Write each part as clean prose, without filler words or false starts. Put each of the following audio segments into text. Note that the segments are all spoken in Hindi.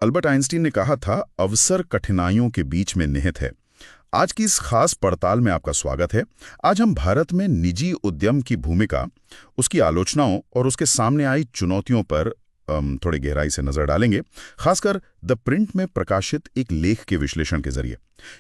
अल्बर्ट आइंस्टीन ने कहा था, अवसर कठिनाइयों के बीच में निहित है। आज की इस खास पड़ताल में आपका स्वागत है। आज हम भारत में निजी उद्यम की भूमिका, उसकी आलोचनाओं और उसके सामने आई चुनौतियों पर थोड़ी गहराई से नजर डालेंगे, खासकर द प्रिंट में प्रकाशित एक लेख के विश्लेषण के जरिए।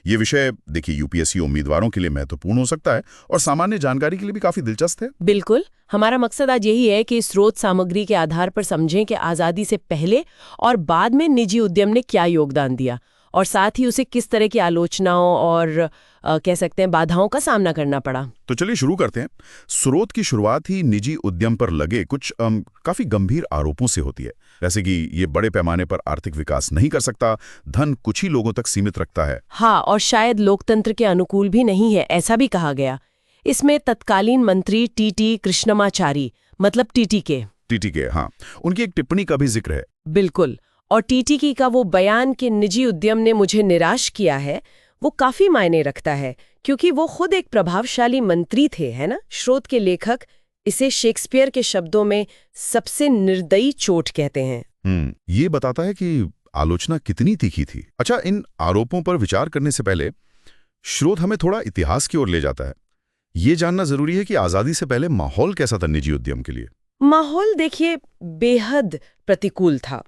ये विषय देखिए यूपीएससी उम्मीदवारों के लिए महत्वपूर्ण हो सकता है और सामान्य जानकारी के लिए भी काफी दिलचस्प है। बिल्कुल, हमारा मकसद आज यही है कि स्रोत सामग्री के आधार पर समझें कि आज़ादी से पहले और बाद में निजी उद्यम ने क्या योगदान दिया और साथ ही उसे किस तरह की आलोचनाओं और कह सकते हैं बाधाओं का सामना करना पड़ा। तो चलिए शुरू करते हैं। स्रोत की शुरुआत ही निजी उद्यम पर लगे कुछ काफी गंभीर आरोपों से होती है, जैसे कि ये बड़े पैमाने पर आर्थिक विकास नहीं कर सकता, धन कुछ ही लोगों तक सीमित रखता है। हाँ, और शायद लोकतंत्र के अनुकूल भी नहीं है, ऐसा भी कहा गया। इसमें तत्कालीन मंत्री टीटी कृष्णमाचारी, मतलब टीटीके, हाँ, उनकी एक टिप्पणी का भी जिक्र है। बिल्कुल, और टीटीके का वो बयान कि निजी उद्यम ने मुझे निराश किया है, वो काफी मायने रखता है, क्योंकि वो खुद एक प्रभावशाली मंत्री थे, है ना। स्रोत के लेखक इसे शेक्सपियर के शब्दों में सबसे निर्दयी चोट कहते हैं। ये बताता है कि आलोचना कितनी तीखी थी। अच्छा, इन आरोपों पर विचार करने से पहले स्रोत हमें थोड़ा इतिहास की ओर ले जाता है। ये जानना जरूरी है कि आजादी से पहले माहौल कैसा था निजी उद्यम के लिए। माहौल देखिए बेहद प्रतिकूल था।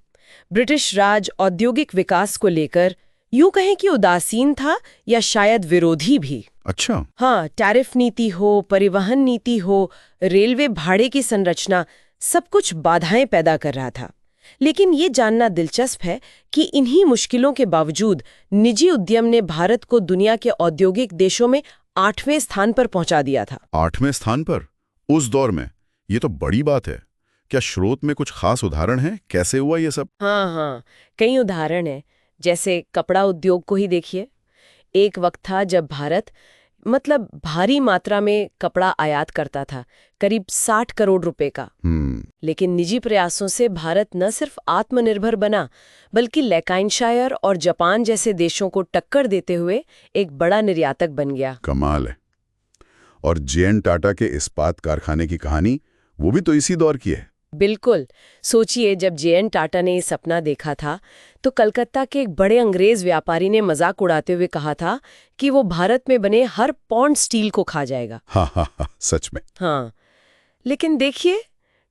ब्रिटिश राज औद्योगिक विकास को लेकर यूं कहें कि उदासीन था या शायद विरोधी भी। अच्छा। हाँ, टैरिफ नीति हो, परिवहन नीति हो, रेलवे भाड़े की संरचना, सब कुछ बाधाएं पैदा कर रहा था। लेकिन ये जानना दिलचस्प है कि इन्हीं मुश्किलों के बावजूद निजी उद्यम ने भारत को दुनिया के औद्योगिक देशों में 8वें स्थान पर पहुंचा दिया था। 8वें स्थान पर उस दौर में? ये तो बड़ी बात है। क्या स्रोत में कुछ खास उदाहरण हैं? कैसे हुआ ये सब? हाँ, कई उदाहरण हैं। जैसे कपड़ा उद्योग को ही देखिए। एक वक्त था जब भारत भारी मात्रा में कपड़ा आयात करता था, करीब 60 करोड़ रुपए का। लेकिन निजी प्रयासों से भारत न सिर्फ आत्मनिर्भर बना, बल्कि लैकाइनशायर और जापान जैसे देशों को टक्कर देते हुए एक बड़ा निर्यातक बन गया। कमाल है। और जे.एन. टाटा के इस्पात कारखाने की कहानी, वो भी तो इसी दौर की है। बिल्कुल। सोचिए, जब जे.एन. टाटा ने ये सपना देखा था तो कलकत्ता के एक बड़े अंग्रेज व्यापारी ने मजाक उड़ाते हुए कहा था कि वो भारत में बने हर पौंड स्टील को खा जाएगा। हाँ, सच में। हाँ, लेकिन देखिए,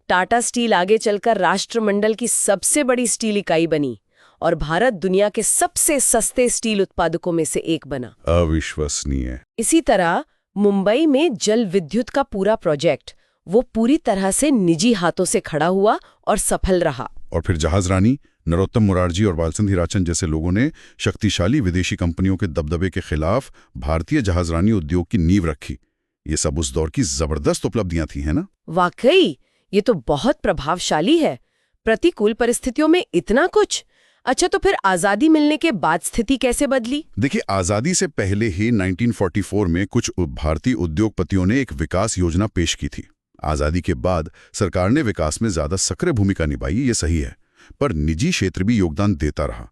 टाटा स्टील आगे चलकर राष्ट्रमंडल की सबसे बड़ी स्टील इकाई बनी और भारत दुनिया के सबसे सस्ते स्टील उत्पादकों में से एक बना। अविश्वसनीय। इसी तरह मुंबई में जल विद्युत का पूरा प्रोजेक्ट, वो पूरी तरह से निजी हाथों से खड़ा हुआ और सफल रहा। और फिर जहाज रानी नरोत्तम मुरारजी और बालचंद हिराचंद जैसे लोगों ने शक्तिशाली विदेशी कंपनियों के दबदबे के खिलाफ भारतीय जहाजरानी उद्योग की नींव रखी। ये सब उस दौर की जबरदस्त उपलब्धियां थी, है ना? वाकई, ये तो बहुत प्रभावशाली है। प्रतिकूल परिस्थितियों में इतना कुछ। अच्छा, तो फिर आजादी मिलने के बाद स्थिति कैसे बदली? देखिए, आजादी से पहले ही 1944 में कुछ भारतीय उद्योगपतियों ने एक विकास योजना पेश की थी। आजादी के बाद सरकार ने विकास में ज्यादा सक्रिय भूमिका निभाई, ये सही है, पर निजी क्षेत्र भी योगदान देता रहा।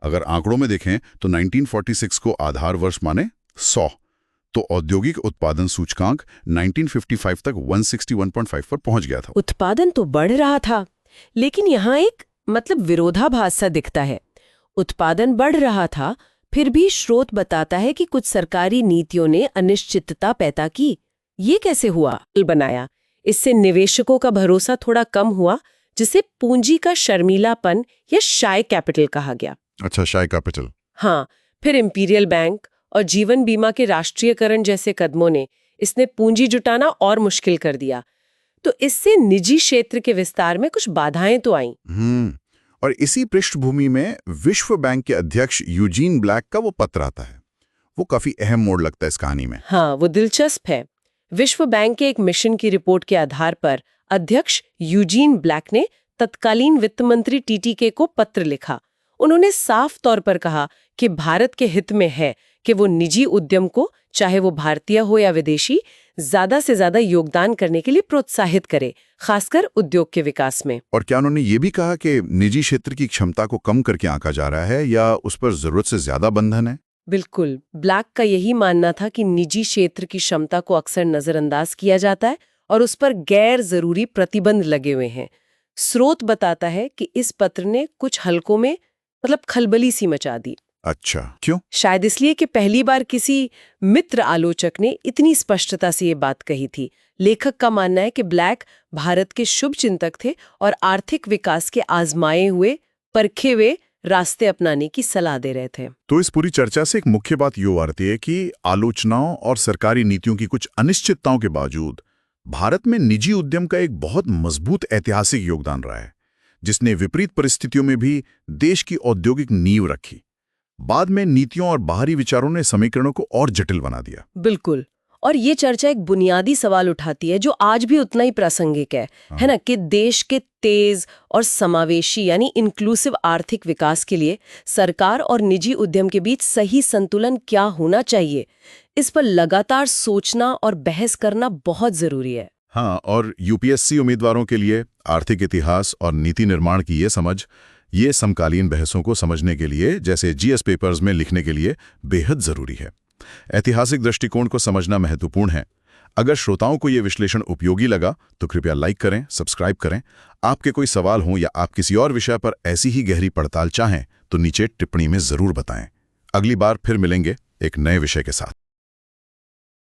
अगर आंकड़ों में देखें तो 1946 को आधार वर्ष माने 100, तो औद्योगिक उत्पादन सूचकांक 1955 तक 161.5 पर पहुंच गया था। उत्पादन तो बढ़ रहा था, लेकिन यहाँ एक विरोधाभास सा दिखता है। उत्पादन बढ़ रहा था, फिर भी स्रोत बताता है कि कुछ सरकारी नीतियों ने अनिश्चितता पैदा की। ये कैसे हुआ? बनाया। इससे निवेशकों का भरोसा थोड़ा कम हुआ, जिसे पूंजी का शर्मीलापन या शाय कैपिटल कहा गया। अच्छा, शाय कैपिटल। हाँ, फिर इंपीरियल बैंक और जीवन बीमा के राष्ट्रीयकरण जैसे कदमों ने इसने पूंजी जुटाना और मुश्किल कर दिया। तो इससे निजी क्षेत्र के विस्तार में कुछ बाधाएं तो आईं। और इसी पृष्ठभूमि में विश्व बैंक के अध्यक्ष यूजीन ब्लैक का वो पत्र आता है। वो काफी अहम मोड़ लगता है इस कहानी में। हाँ, वो दिलचस्प है। विश्व बैंक के एक मिशन की रिपोर्ट के आधार पर अध्यक्ष यूजीन ब्लैक ने तत्कालीन वित्त मंत्री टीटीके को पत्र लिखा। उन्होंने साफ तौर पर कहा कि भारत के हित में है कि वो निजी उद्यम को, चाहे वो भारतीय हो या विदेशी, ज्यादा से ज्यादा योगदान करने के लिए प्रोत्साहित करे, खासकर उद्योग के विकास में। और क्या उन्होंने ये भी कहा कि निजी क्षेत्र की क्षमता को कम करके आंका जा रहा है या उस पर जरूरत से ज्यादा बंधन है? बिल्कुल, ब्लैक का यही मानना था कि निजी क्षेत्र की क्षमता को अक्सर नजरअंदाज किया जाता है और उस पर गैर जरूरी प्रतिबंध लगे हुए हैं। स्रोत बताता है कि इस पत्र ने कुछ हलकों में मतलब खलबली सी मचा दी। अच्छा, क्यों? शायद इसलिए कि पहली बार किसी मित्र आलोचक ने इतनी स्पष्टता से ये बात कही थी। लेखक का मानना है कि ब्लैक भारत के शुभ चिंतक थे और आर्थिक विकास के आजमाए हुए, परखे हुए रास्ते अपनाने की सलाह दे रहे थे। तो इस पूरी चर्चा से एक मुख्य बात यो आती है कि आलोचनाओं और सरकारी नीतियों की कुछ अनिश्चितताओं के बावजूद भारत में निजी उद्यम का एक बहुत मजबूत ऐतिहासिक योगदान रहा है, जिसने विपरीत परिस्थितियों में भी देश की औद्योगिक नींव रखी। बाद में नीतियों और बाहरी विचारों ने समीकरणों को और जटिल बना दिया। बिल्कुल। और ये चर्चा एक बुनियादी सवाल उठाती है जो आज भी उतना ही प्रासंगिक है ना, कि देश के तेज और समावेशी यानी इंक्लूसिव आर्थिक विकास के लिए सरकार और निजी उद्यम के बीच सही संतुलन क्या होना चाहिए। इस पर लगातार सोचना और बहस करना बहुत जरूरी है। हाँ, और यूपीएससी उम्मीदवारों के लिए आर्थिक इतिहास और नीति निर्माण की ये समझ, ये समकालीन बहसों को समझने के लिए, जैसे जीएस पेपर्स में लिखने के लिए बेहद जरूरी है। ऐतिहासिक दृष्टिकोण को समझना महत्वपूर्ण है। अगर श्रोताओं को यह विश्लेषण उपयोगी लगा तो कृपया लाइक करें, सब्सक्राइब करें। आपके कोई सवाल हो या आप किसी और विषय पर ऐसी ही गहरी पड़ताल चाहें तो नीचे टिप्पणी में जरूर बताएं। अगली बार फिर मिलेंगे एक नए विषय के साथ।